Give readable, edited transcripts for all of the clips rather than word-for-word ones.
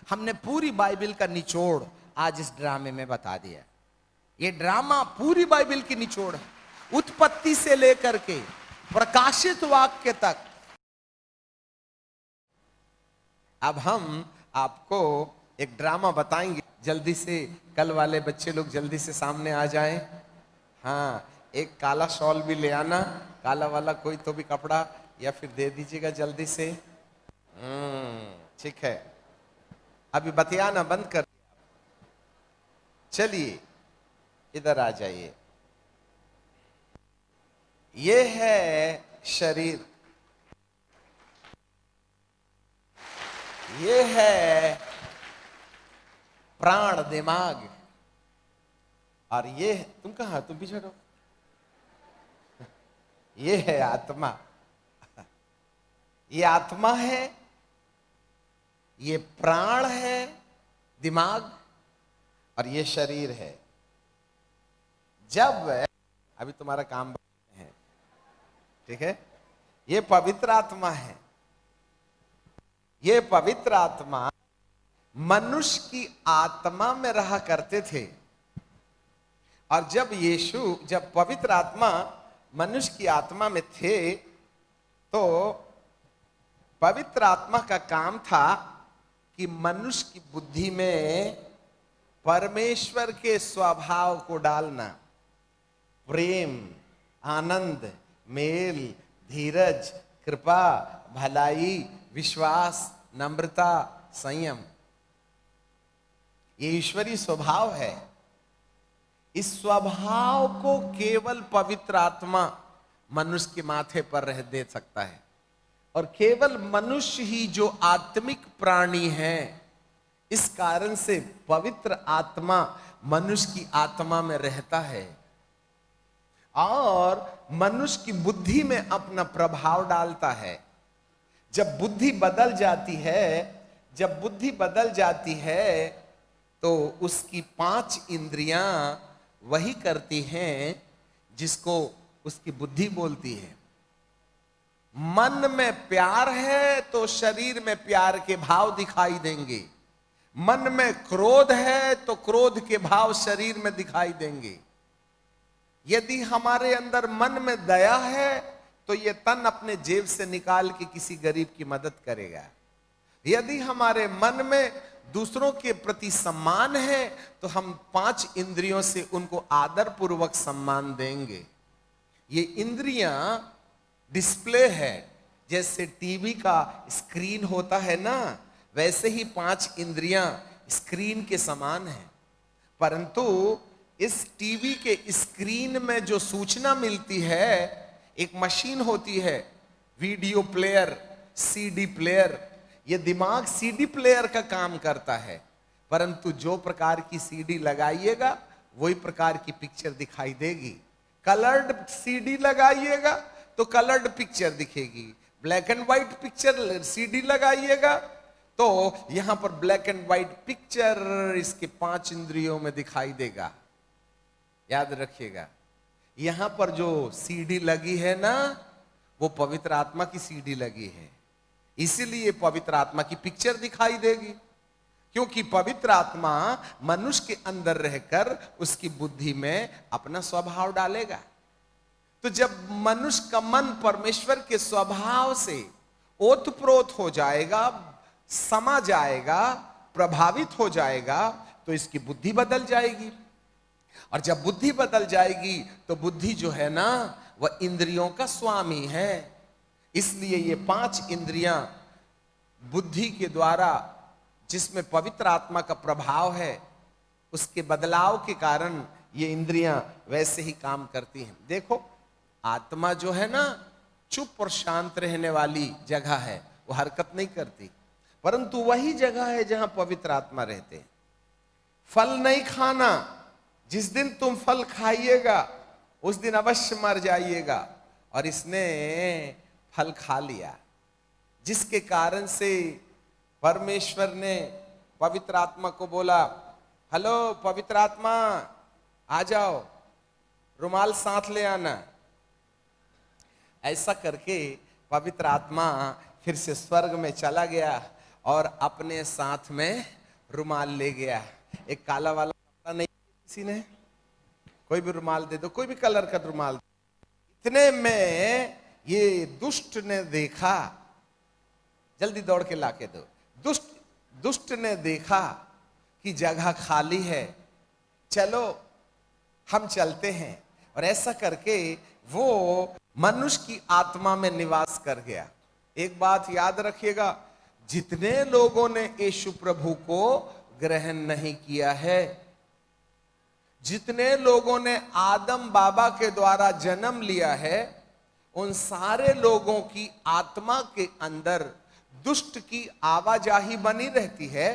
हमने पूरी बाइबल का निचोड़ आज इस ड्रामे में बता दिया। ये ड्रामा पूरी बाइबल की निचोड़ है, उत्पत्ति से लेकर के प्रकाशित वाक्य तक। अब हम आपको एक ड्रामा बताएंगे, जल्दी से कल वाले बच्चे लोग जल्दी से सामने आ जाएं। हाँ, एक काला शॉल भी ले आना, काला वाला कोई तो भी कपड़ा, या फिर दे दीजिएगा जल्दी से। ठीक है, अभी बतियाना बंद कर। चलिए इधर आ जाइए। ये है शरीर, ये है प्राण दिमाग, और ये तुम कहां, तुम पीछे रहो, ये है आत्मा। ये आत्मा है, ये प्राण है, दिमाग, और ये शरीर है। जब अभी तुम्हारा काम है, ठीक है, ये पवित्र आत्मा है। ये पवित्र आत्मा मनुष्य की आत्मा में रहा करते थे, और जब पवित्र आत्मा मनुष्य की आत्मा में थे, तो पवित्र आत्मा का काम था कि मनुष्य की बुद्धि में परमेश्वर के स्वभाव को डालना। प्रेम, आनंद, मेल, धीरज, कृपा, भलाई, विश्वास, नम्रता, संयम, ये ईश्वरीय स्वभाव है। इस स्वभाव को केवल पवित्र आत्मा मनुष्य के माथे पर रह दे सकता है, और केवल मनुष्य ही जो आत्मिक प्राणी है, इस कारण से पवित्र आत्मा मनुष्य की आत्मा में रहता है और मनुष्य की बुद्धि में अपना प्रभाव डालता है। जब बुद्धि बदल जाती है, तो उसकी 5 इंद्रियां वही करती हैं जिसको उसकी बुद्धि बोलती है। मन में प्यार है तो शरीर में प्यार के भाव दिखाई देंगे। मन में क्रोध है तो क्रोध के भाव शरीर में दिखाई देंगे। यदि हमारे अंदर मन में दया है तो ये तन अपने जेब से निकाल के किसी गरीब की मदद करेगा। यदि हमारे मन में दूसरों के प्रति सम्मान है तो हम 5 इंद्रियों से उनको आदर पूर्वक सम्मान देंगे। ये इंद्रियां डिस्प्ले है, जैसे टीवी का स्क्रीन होता है ना, वैसे ही 5 इंद्रियां स्क्रीन के समान है। परंतु इस टीवी के स्क्रीन में जो सूचना मिलती है, एक मशीन होती है, वीडियो प्लेयर, सीडी प्लेयर। ये दिमाग सीडी प्लेयर का काम करता है, परंतु जो प्रकार की सीडी लगाइएगा वही प्रकार की पिक्चर दिखाई देगी। कलर्ड सीडी लगाइएगा तो कलर्ड पिक्चर दिखेगी, black and white picture CD लगाइएगा तो यहां पर ब्लैक एंड व्हाइट पिक्चर इसके 5 इंद्रियों में दिखाई देगा। याद रखिएगा, यहां पर जो सीडी लगी है ना, वो पवित्र आत्मा की सीडी लगी है, इसीलिए पवित्र आत्मा की पिक्चर दिखाई देगी। क्योंकि पवित्र आत्मा मनुष्य के अंदर रहकर उसकी बुद्धि में अपना स्वभाव डालेगा। तो जब मनुष्य का मन परमेश्वर के स्वभाव से ओतप्रोत हो जाएगा, समा जाएगा, प्रभावित हो जाएगा, तो इसकी बुद्धि बदल जाएगी। और जब बुद्धि बदल जाएगी तो बुद्धि जो है ना, वह इंद्रियों का स्वामी है। इसलिए ये 5 इंद्रियां बुद्धि के द्वारा, जिसमें पवित्र आत्मा का प्रभाव है, उसके बदलाव के कारण ये इंद्रियां वैसे ही काम करती हैं। देखो, आत्मा जो है ना, चुप और शांत रहने वाली जगह है, वो हरकत नहीं करती, परंतु वही जगह है जहां पवित्र आत्मा रहते हैं। फल नहीं खाना, जिस दिन तुम फल खाइएगा उस दिन अवश्य मर जाइएगा। और इसने फल खा लिया, जिसके कारण से परमेश्वर ने पवित्र आत्मा को बोला, हेलो पवित्र आत्मा, आ जाओ, रुमाल साथ ले आना। ऐसा करके पवित्र आत्मा फिर से स्वर्ग में चला गया और अपने साथ में रुमाल ले गया। एक काला वाला कपड़ा नहीं किसी ने, कोई भी रुमाल दे दो, कोई भी कलर का रुमाल। इतने में ये दुष्ट ने देखा, जल्दी दौड़ के लाके दो। दुष्ट ने देखा कि जगह खाली है, चलो हम चलते हैं, और ऐसा करके वो मनुष्य की आत्मा में निवास कर गया। एक बात याद रखिएगा, जितने लोगों ने यीशु प्रभु को ग्रहण नहीं किया है, जितने लोगों ने आदम बाबा के द्वारा जन्म लिया है, उन सारे लोगों की आत्मा के अंदर दुष्ट की आवाजाही बनी रहती है,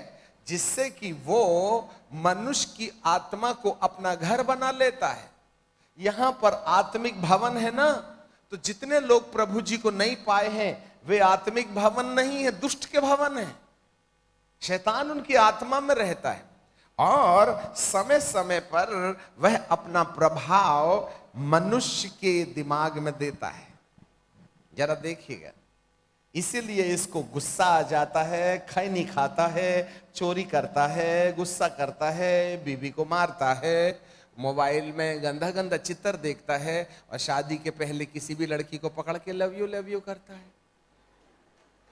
जिससे कि वो मनुष्य की आत्मा को अपना घर बना लेता है। यहां पर आत्मिक भवन है ना, तो जितने लोग प्रभु जी को नहीं पाए हैं वे आत्मिक भवन नहीं है, दुष्ट के भवन है। शैतान उनकी आत्मा में रहता है और समय समय पर वह अपना प्रभाव मनुष्य के दिमाग में देता है। जरा देखिएगा, इसीलिए इसको गुस्सा आ जाता है, खैनी खाता है, चोरी करता है, गुस्सा करता है, बीवी को मारता है, मोबाइल में गंदा गंदा चित्र देखता है, और शादी के पहले किसी भी लड़की को पकड़ के लव यू करता है।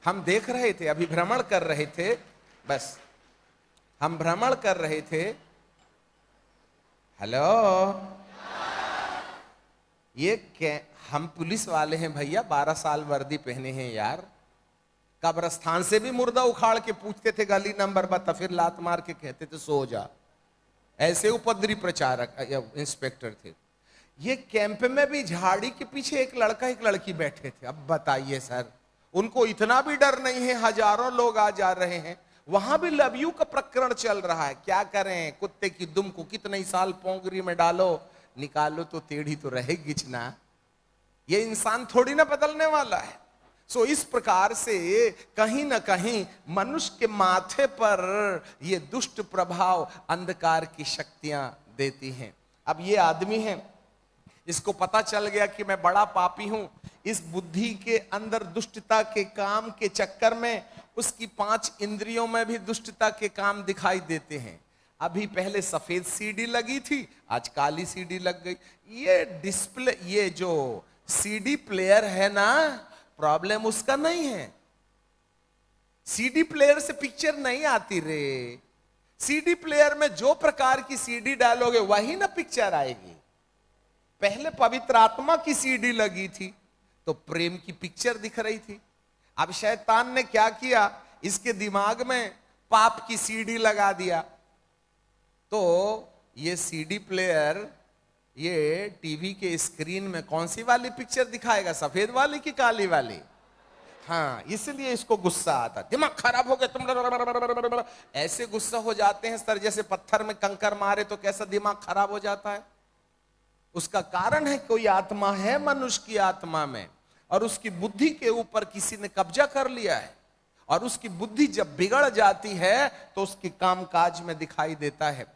हम देख रहे थे, अभी भ्रमण कर रहे थे, बस हम भ्रमण कर रहे थे। हेलो, ये हम पुलिस वाले हैं भैया, 12 साल वर्दी पहने हैं यार। कब्रस्तान से भी मुर्दा उखाड़ के पूछते थे गली नंबर बता, फिर लात मार के कहते थे सो जा। ऐसे उपद्रवी प्रचारक इंस्पेक्टर थे। ये कैंप में भी झाड़ी के पीछे एक लड़का एक लड़की बैठे थे। अब बताइए सर, उनको इतना भी डर नहीं है, हजारों लोग आ जा रहे हैं, वहां भी लव यू का प्रकरण चल रहा है। क्या करें, कुत्ते की दुम को कितने ही साल पोंगरी में डालो, निकालो तो टेढ़ी तो रहेगी ना। ये इंसान थोड़ी ना बदलने वाला है। सो इस प्रकार से कहीं ना कहीं मनुष्य के माथे पर ये दुष्ट प्रभाव अंधकार की शक्तियां देती हैं। अब ये आदमी है, इसको पता चल गया कि मैं बड़ा पापी हूं। इस बुद्धि के अंदर दुष्टता के काम के चक्कर में उसकी 5 इंद्रियों में भी दुष्टता के काम दिखाई देते हैं। अभी पहले सफेद सीडी लगी थी, आज काली सीडी लग गई। ये डिस्प्ले, ये जो सीडी प्लेयर है ना, प्रॉब्लम उसका नहीं है। सीडी प्लेयर से पिक्चर नहीं आती रे। सीडी प्लेयर में जो प्रकार की सीडी डालोगे वही ना पिक्चर आएगी। पहले पवित्र आत्मा की सीडी लगी थी तो प्रेम की पिक्चर दिख रही थी। अब शैतान ने क्या किया, इसके दिमाग में पाप की सीडी लगा दिया, तो ये सीडी प्लेयर ये टीवी के स्क्रीन में कौन सी वाली पिक्चर दिखाएगा, सफेद वाली की काली वाली? हाँ, इसलिए इसको गुस्सा आता, दिमाग खराब हो गया तुम, ऐसे गुस्सा हो जाते हैं सर, जैसे पत्थर में कंकर मारे तो कैसा दिमाग खराब हो जाता है। उसका कारण है कोई आत्मा है मनुष्य की आत्मा में, और उसकी बुद्धि के ऊपर किसी ने कब्जा कर लिया है, और उसकी बुद्धि जब बिगड़ जाती है तो उसके कामकाज में दिखाई देता है।